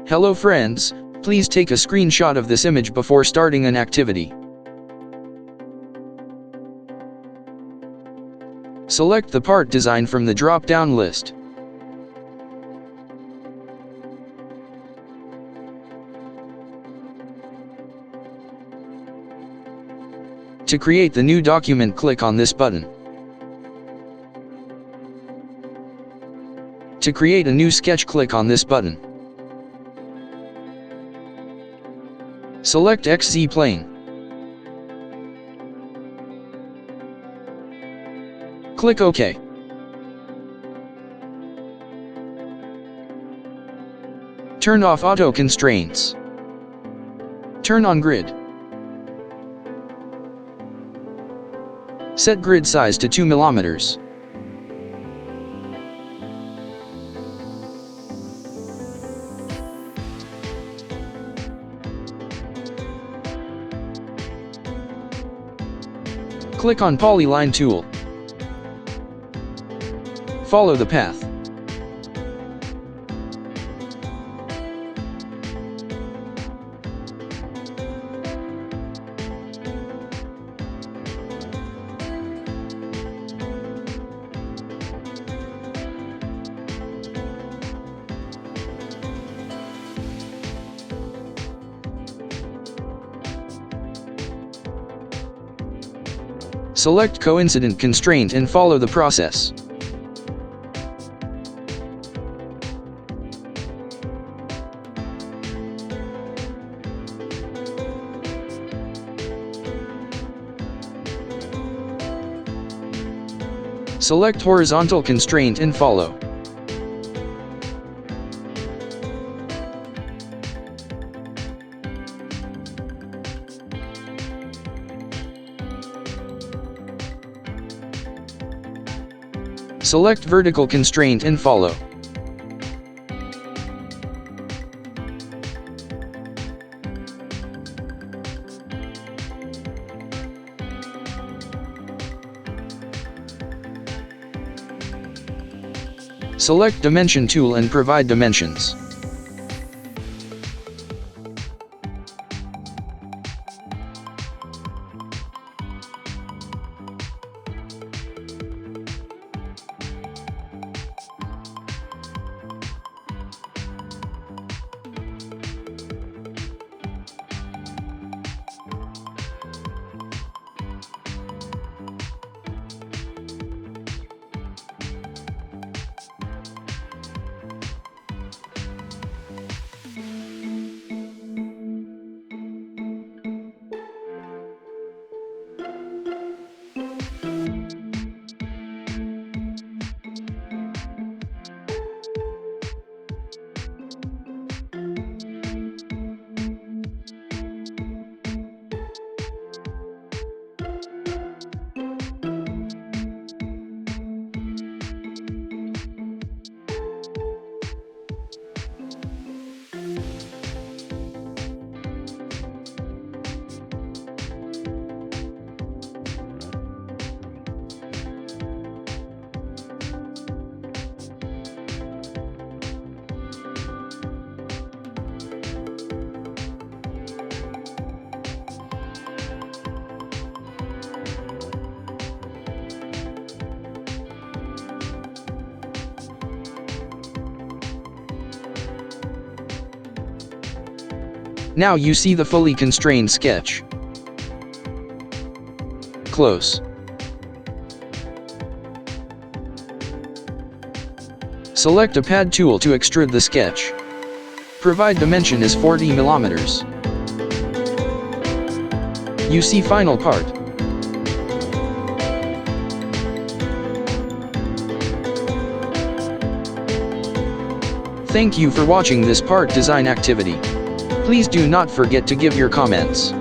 Hello friends, please take a screenshot of this image before starting an activity. Select the part design from the drop-down list. To create the new document, click on this button. To create a new sketch, click on this button. Select XZ plane. Click OK. Turn off auto constraints. Turn on grid. Set grid size to 2 mm. Click on Polyline tool. Follow the path. Select coincident constraint and follow the process. Select horizontal constraint and follow. Select vertical constraint and follow. Select Dimension tool and provide dimensions. Now you see the fully constrained sketch. Close. Select a pad tool to extrude the sketch. Provide dimension is 40 mm. You see final part. Thank you for watching this part design activity. Please do not forget to give your comments.